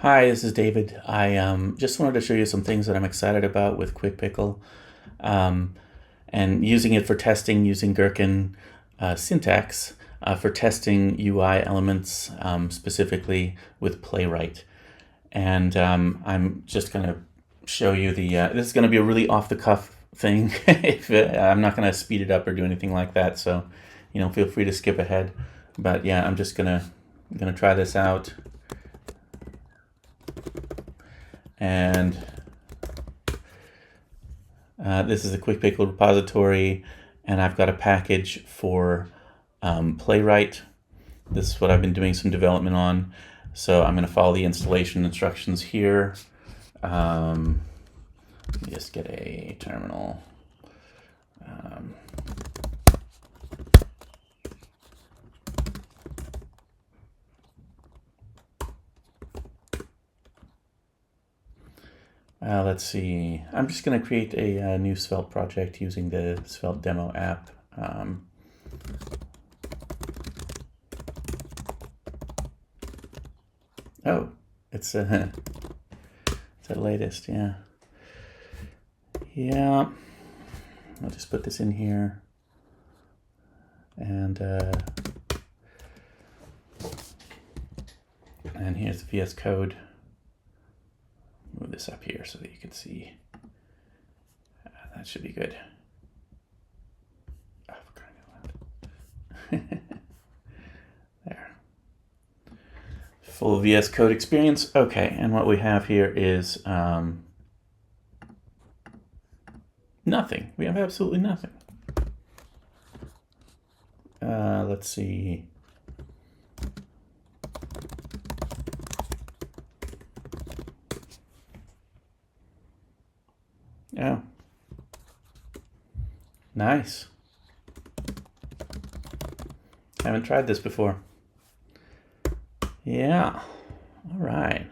Hi, this is David. I just wanted to show you some things that I'm excited about with QuickPickle and using it for testing using Gherkin syntax for testing UI elements, specifically with Playwright. And I'm just going to show you the, this is going to be a really off-the-cuff thing. I'm not going to speed it up or do anything like that, so feel free to skip ahead. But yeah, I'm just gonna try this out. And this is a QuickPickle repository, and I've got a package for Playwright. This is what I've been doing some development on. So I'm going to follow the installation instructions here. Let me just get a terminal. Let's see. I'm just going to create a new Svelte project using the Svelte demo app. Oh, it's the latest, yeah. Yeah, I'll just put this in here. And here's the VS Code. Move this up here so that you can see. That should be good. Oh, for crying out loud. There. Full VS Code experience. Okay, and what we have here is nothing. We have absolutely nothing. Let's see. Oh, nice. I haven't tried this before. Yeah, all right.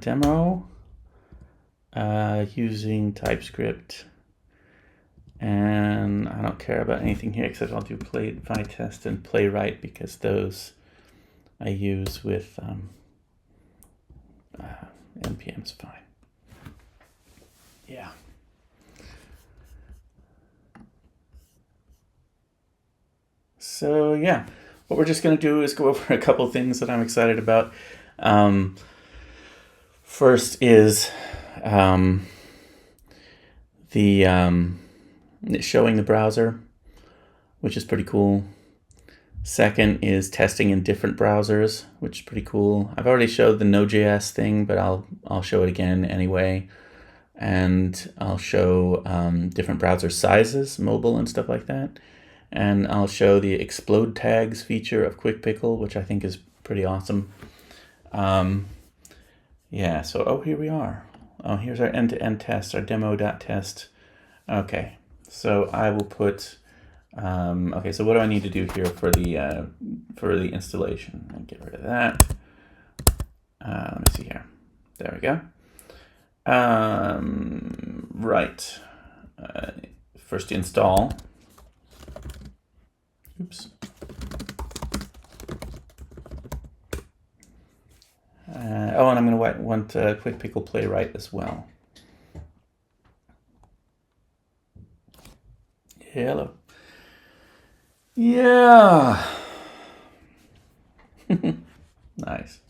Demo using TypeScript. And I don't care about anything here except I'll do PyTest and Playwright because those I use with NPM's fine. Yeah. So yeah, what we're just going to do is go over a couple things that I'm excited about. First is showing the browser, which is pretty cool. Second is testing in different browsers, which is pretty cool. I've already showed the Node.js thing, but I'll show it again anyway. And I'll show different browser sizes, mobile and stuff like that. And I'll show the explodeTags feature of QuickPickle, which I think is pretty awesome. Yeah, so here we are. Oh, here's our end-to-end test, our demo.test. Okay, so I will put, okay, so what do I need to do here for the installation? I'll get rid of that. Let me see here. There we go. Right. First install. Oops. Oh, and I'm going to want QuickPickle Playwright as well. Hello. Yeah. Nice.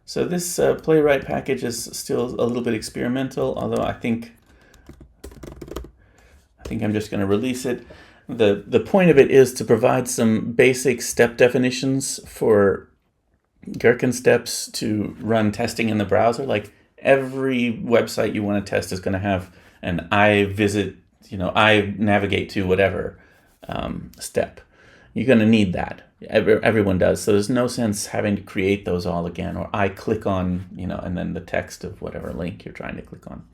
So this Playwright package is still a little bit experimental, although I think I'm just going to release it. The point of it is to provide some basic step definitions for Gherkin steps to run testing in the browser. Like every website you want to test is going to have an I visit, I navigate to whatever step. You're going to need that. Everyone does. So there's no sense having to create those all again, or I click on, and then the text of whatever link you're trying to click on.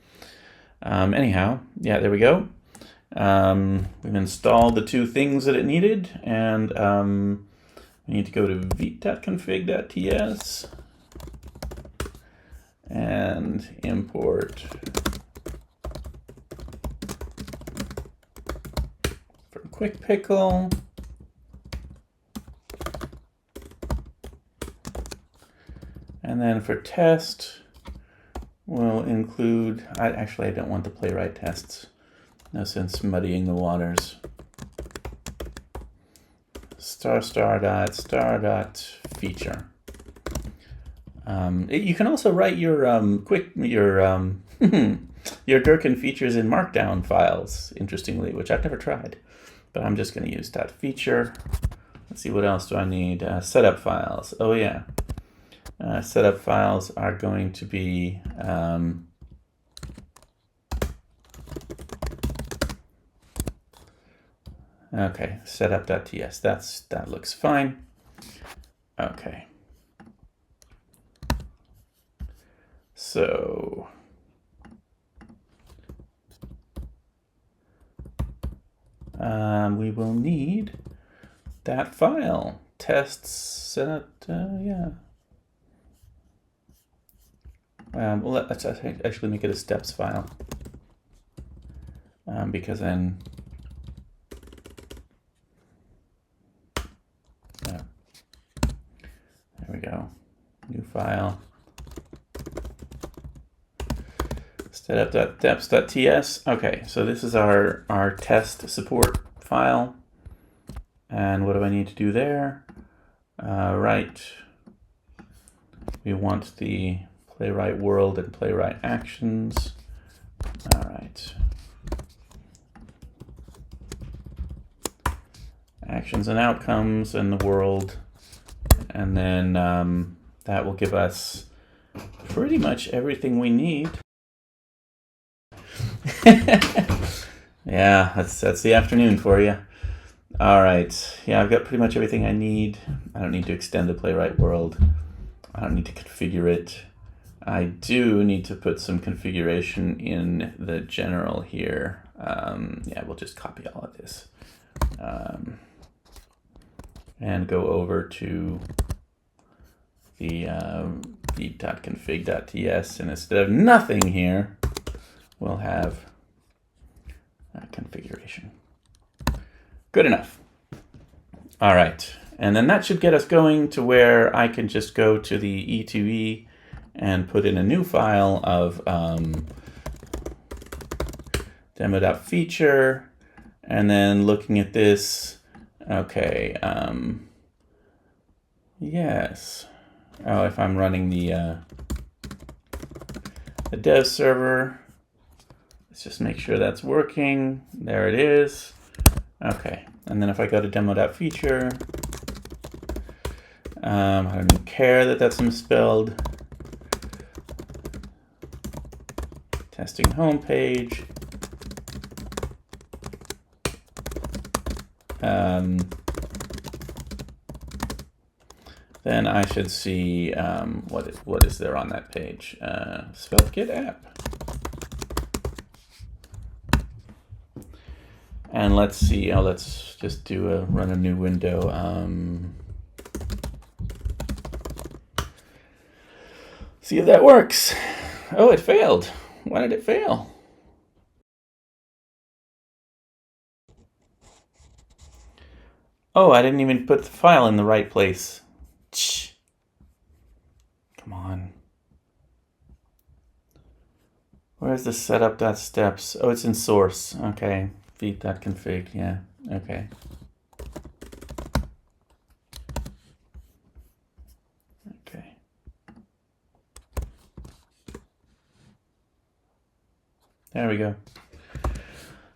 Anyhow, yeah, there we go. We've installed the two things that it needed, and we need to go to vite.config.ts and import from QuickPickle. And then for test, we'll include, actually I don't want the playwright tests. No sense muddying the waters. star.feature. You can also write your your Gherkin features in Markdown files, interestingly, which I've never tried. But I'm just going to use .feature. Let's see, what else do I need? Setup files. Oh yeah. Setup files are going to be okay, setup.ts. That looks fine. Okay. So we will need that file, tests setup, yeah. Well, let's actually make it a steps file, because then, there we go, new file, setup.deps.ts. Okay, so this is our test support file. And what do I need to do there? Right, we want the playwright world and playwright actions. All right. Actions and outcomes in the world. And then that will give us pretty much everything we need. Yeah, that's the afternoon for you. All right. Yeah, I've got pretty much everything I need. I don't need to extend the playwright world. I don't need to configure it. I do need to put some configuration in the general here. Yeah, we'll just copy all of this and go over to the v.config.ts, and instead of nothing here, we'll have configuration. Good enough. All right, and then that should get us going to where I can just go to the E2E and put in a new file of demo.feature, and then looking at this, okay, yes. Oh, if I'm running the dev server, let's just make sure that's working. There it is. Okay, and then if I go to demo.feature, I don't even care that that's misspelled. Testing homepage. Then I should see what is there on that page. SvelteKit app. And let's see, let's just do run a new window. See if that works. Oh, it failed. Why did it fail? Oh, I didn't even put the file in the right place. Come on. Where's the setup.steps? Oh, it's in source. Okay. v.config. Yeah. Okay. Okay. There we go.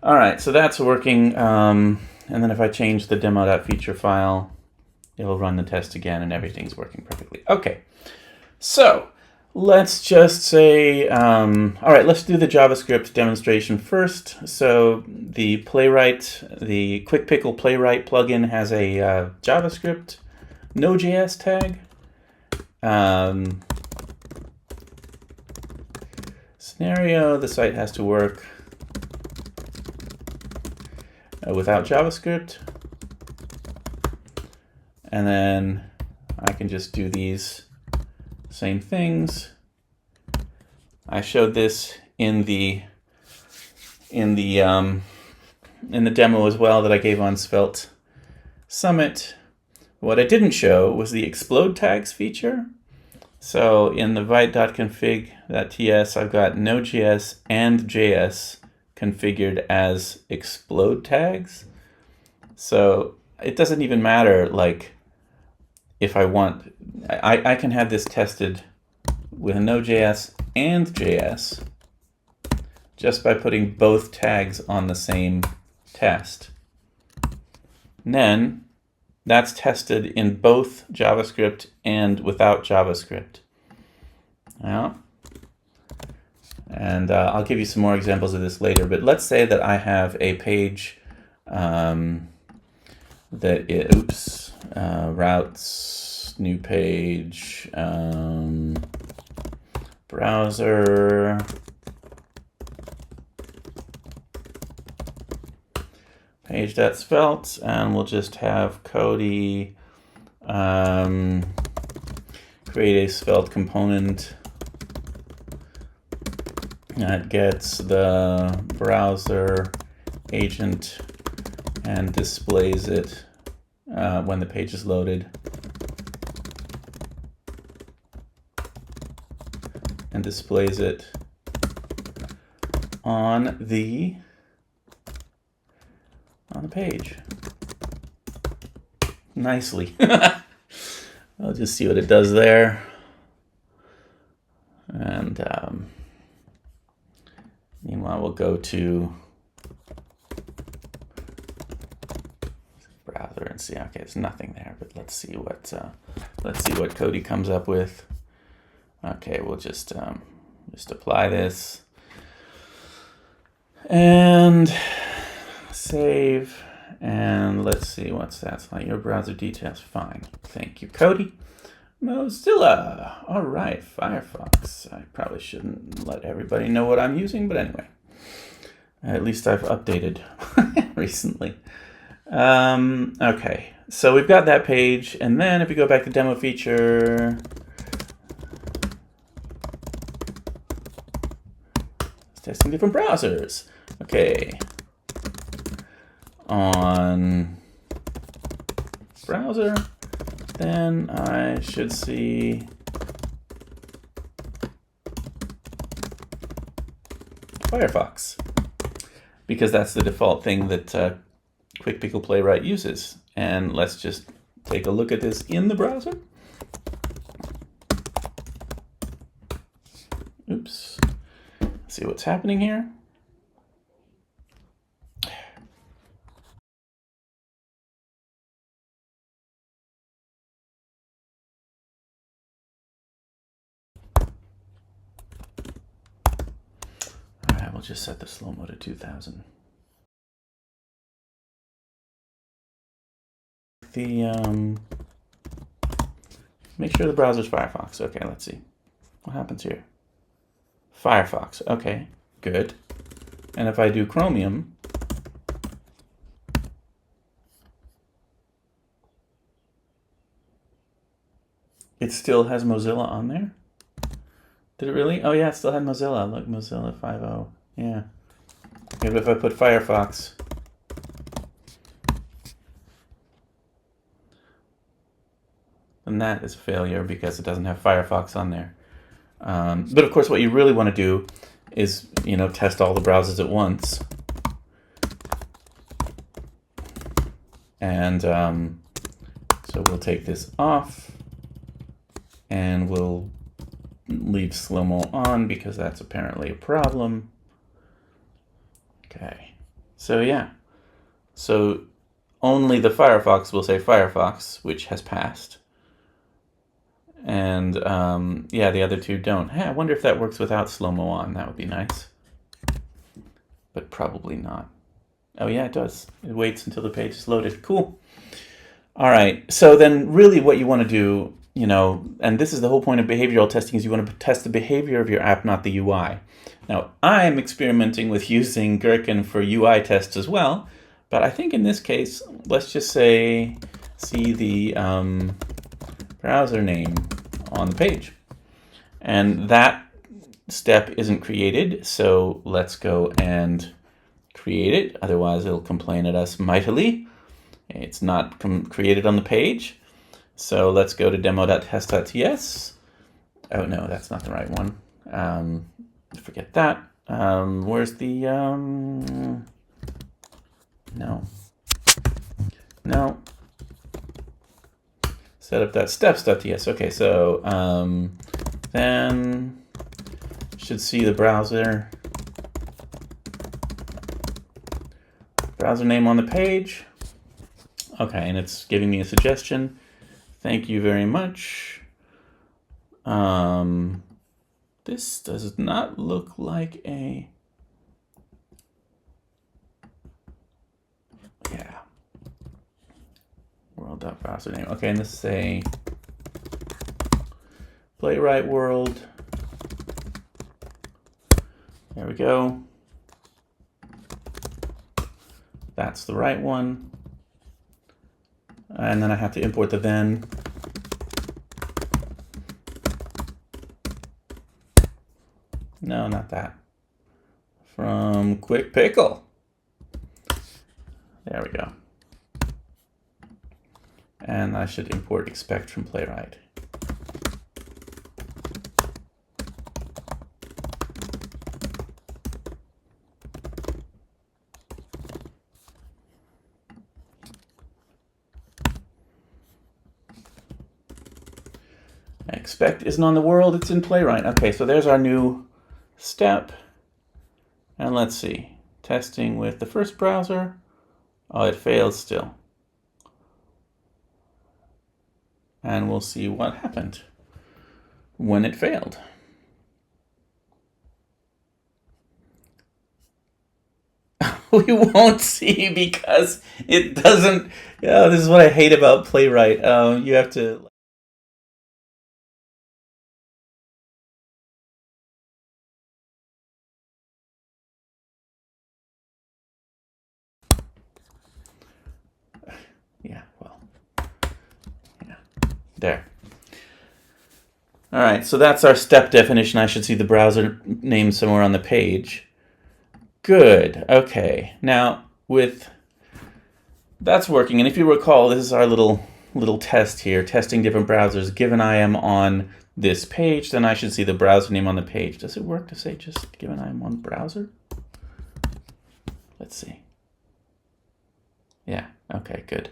All right, so that's working. And then if I change the demo.feature file, it'll run the test again and everything's working perfectly. Okay, so let's just say, all right, let's do the JavaScript demonstration first. So the Playwright, the QuickPickle Playwright plugin has a JavaScript Node.js tag. Scenario, the site has to work without JavaScript. And then I can just do these same things. I showed this in the demo as well that I gave on Svelte Summit. What I didn't show was the explode tags feature. So in the vite.config.ts, I've got Node.js and JS configured as explodeTags. So it doesn't even matter, like, if I want, I can have this tested with Node.js and JS just by putting both tags on the same test. And then that's tested in both JavaScript and without JavaScript. Yeah. And I'll give you some more examples of this later, but let's say that I have a page that is, routes, new page, browser, page.svelte, and we'll just have Cody create a svelte component that gets the browser agent and displays it when the page is loaded, and displays it on the page nicely. I'll just see what it does there. And meanwhile, we'll go to browser and see. Okay, there's nothing there, but let's see what Cody comes up with. Okay, we'll just apply this and save. And let's see what's that's like. Your browser details, fine. Thank you, Cody. Mozilla. All right, Firefox. I probably shouldn't let everybody know what I'm using, but anyway, at least I've updated recently. Okay, so we've got that page, and then if we go back to demo feature, it's testing different browsers. Okay. On browser, then I should see Firefox, because that's the default thing that QuickPickle Playwright uses. And let's just take a look at this in the browser. Oops. See what's happening here. We'll just set the slow-mo to 2000. Make sure the browser's Firefox. Okay, let's see. What happens here? Firefox. Okay, good. And if I do Chromium, it still has Mozilla on there? Did it really? Oh yeah, it still had Mozilla. Look, Mozilla 5.0. Yeah. Maybe if I put Firefox. Then that is a failure because it doesn't have Firefox on there. But of course, what you really want to do is, test all the browsers at once. And so we'll take this off and we'll leave slow-mo on because that's apparently a problem. Okay, so yeah. So only the Firefox will say Firefox, which has passed. And yeah, the other two don't. Hey, I wonder if that works without slow-mo on. That would be nice. But probably not. Oh yeah, it does. It waits until the page is loaded. Cool. All right, so then really what you want to do, and this is the whole point of behavioral testing, is you want to test the behavior of your app, not the UI. Now, I'm experimenting with using Gherkin for UI tests as well, but I think in this case, let's just say, see the browser name on the page. And that step isn't created, so let's go and create it. Otherwise, it'll complain at us mightily. It's not created on the page. So let's go to demo.test.ts Oh no, that's not the right one. Forget that. Where's the, no. Set up that steps.ts. Okay, so then should see the browser name on the page. Okay, and it's giving me a suggestion. Thank you very much. This does not look like a, yeah, world.browser name. Okay, and this is a playwright world. There we go. That's the right one. And then I have to import the then. No, not that. From QuickPickle. There we go. And I should import expect from playwright. Expect isn't on the world, it's in playwright. Okay, so there's our new step. And let's see. Testing with the first browser. Oh, it failed still. And we'll see what happened when it failed. We won't see because it doesn't. Yeah, this is what I hate about playwright. You have to. Yeah, well, yeah, there. All right, so that's our step definition. I should see the browser name somewhere on the page. Good, okay. Now, that's working, and if you recall, this is our little test here, testing different browsers. Given I am on this page, then I should see the browser name on the page. Does it work to say just given I am on browser? Let's see. Yeah, okay, good.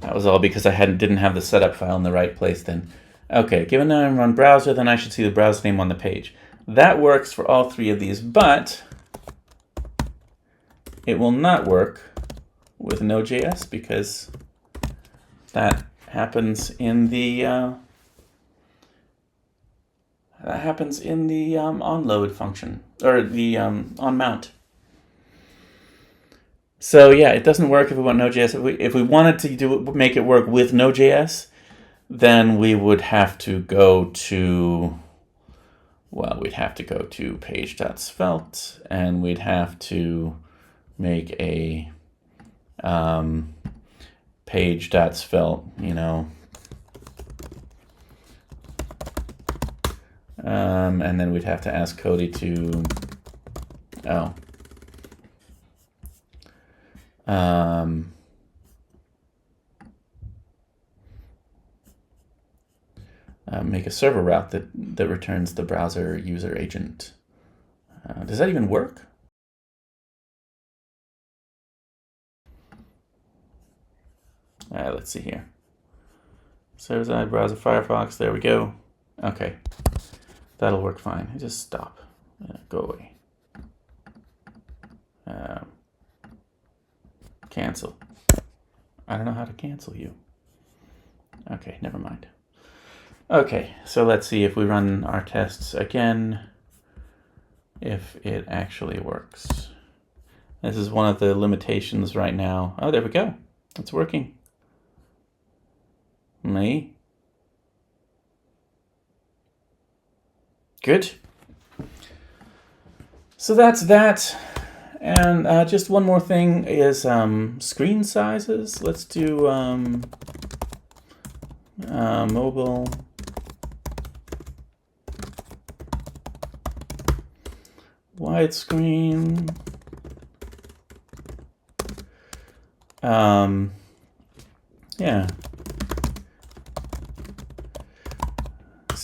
That was all because I didn't have the setup file in the right place then. Okay, given I'm on browser, then I should see the browser name on the page. That works for all three of these, but it will not work with Node.js because that happens in the onload function, or the onMount. So yeah, it doesn't work if we want Node.js. If we wanted to make it work with Node.js, then we would have to go to, well, we'd have to go to page.svelte, and we'd have to make a page.svelte, you know, and then we'd have to ask Cody to, make a server route that returns the browser user agent. Does that even work? Let's see here. Server side browser Firefox. There we go. Okay, that'll work fine. Just stop. Go away. Cancel. I don't know how to cancel you. Okay, never mind. Okay, so let's see if we run our tests again, if it actually works. This is one of the limitations right now. Oh, there we go. It's working. Me. Good. So that's that. And just one more thing is screen sizes. Let's do mobile. Widescreen. Yeah.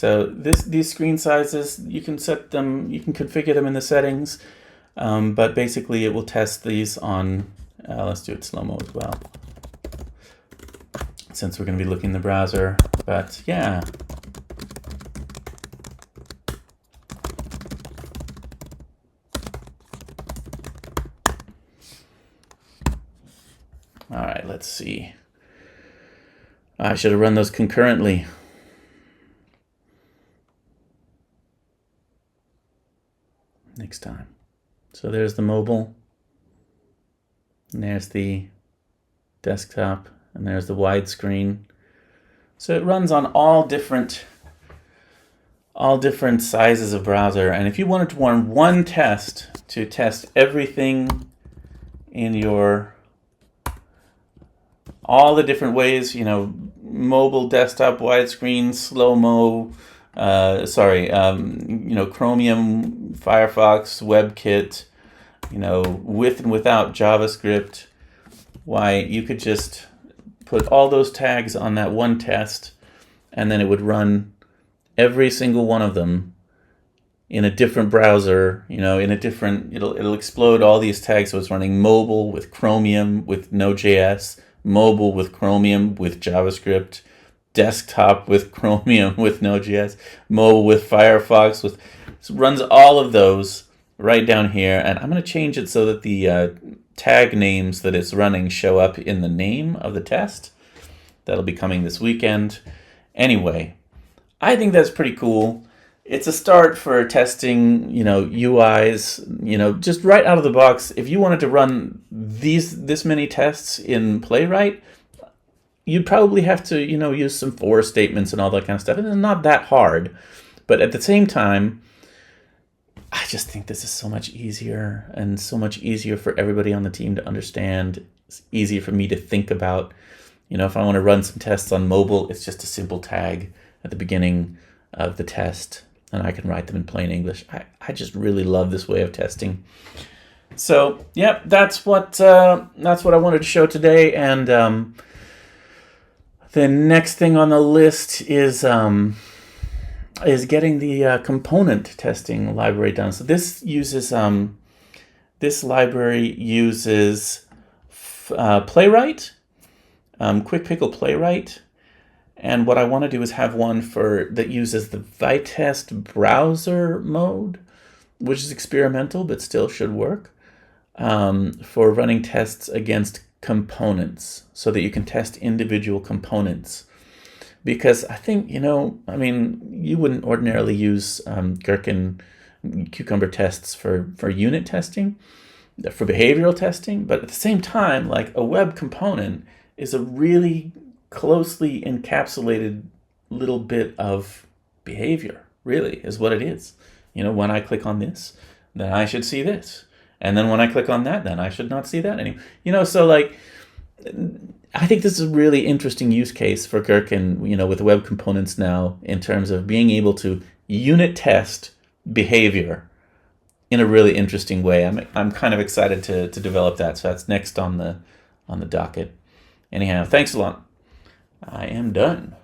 So these screen sizes, you can set them, you can configure them in the settings, but basically it will test these on, let's do it slow-mo as well, since we're going to be looking in the browser. But yeah. All right, let's see. I should have run those concurrently. Next time. So there's the mobile, and there's the desktop, and there's the widescreen. So it runs on all different sizes of browser. And if you wanted to run one test to test everything in your, all the different ways, you know, mobile, desktop, widescreen, slow-mo, you know, Chromium, Firefox, WebKit, you know, with and without JavaScript, why, you could just put all those tags on that one test, and then it would run every single one of them in a different browser, you know, in a different, it'll explode all these tags. So it's running mobile with Chromium with Node.js, mobile with Chromium with JavaScript, desktop with Chromium with Node.js, mobile with Firefox with, so it runs all of those right down here. And I'm going to change it so that the tag names that it's running show up in the name of the test. That'll be coming this weekend. Anyway, I think that's pretty cool. It's a start for testing, you know, UIs, you know, just right out of the box. If you wanted to run this many tests in Playwright, you'd probably have to, you know, use some for statements and all that kind of stuff. And it's not that hard. But at the same time, I just think this is so much easier, and so much easier for everybody on the team to understand. It's easier for me to think about. You know, if I want to run some tests on mobile, it's just a simple tag at the beginning of the test, and I can write them in plain English. I just really love this way of testing. So, yeah, that's what I wanted to show today. And the next thing on the list is getting the component testing library done. So this uses this library uses Playwright, QuickPickle Playwright. And what I want to do is have one that uses the Vitest browser mode, which is experimental but still should work, for running tests against components, so that you can test individual components. Because I think, you know, I mean, you wouldn't ordinarily use Gherkin Cucumber tests for unit testing, for behavioral testing, but at the same time, like, a web component is a really closely encapsulated little bit of behavior, really, is what it is. You know, when I click on this, then I should see this. And then when I click on that, then I should not see that anymore. You know, so like, I think this is a really interesting use case for Gherkin, you know, with web components now, in terms of being able to unit test behavior in a really interesting way. I'm kind of excited to develop that. So that's next on the docket. Anyhow, thanks a lot. I am done.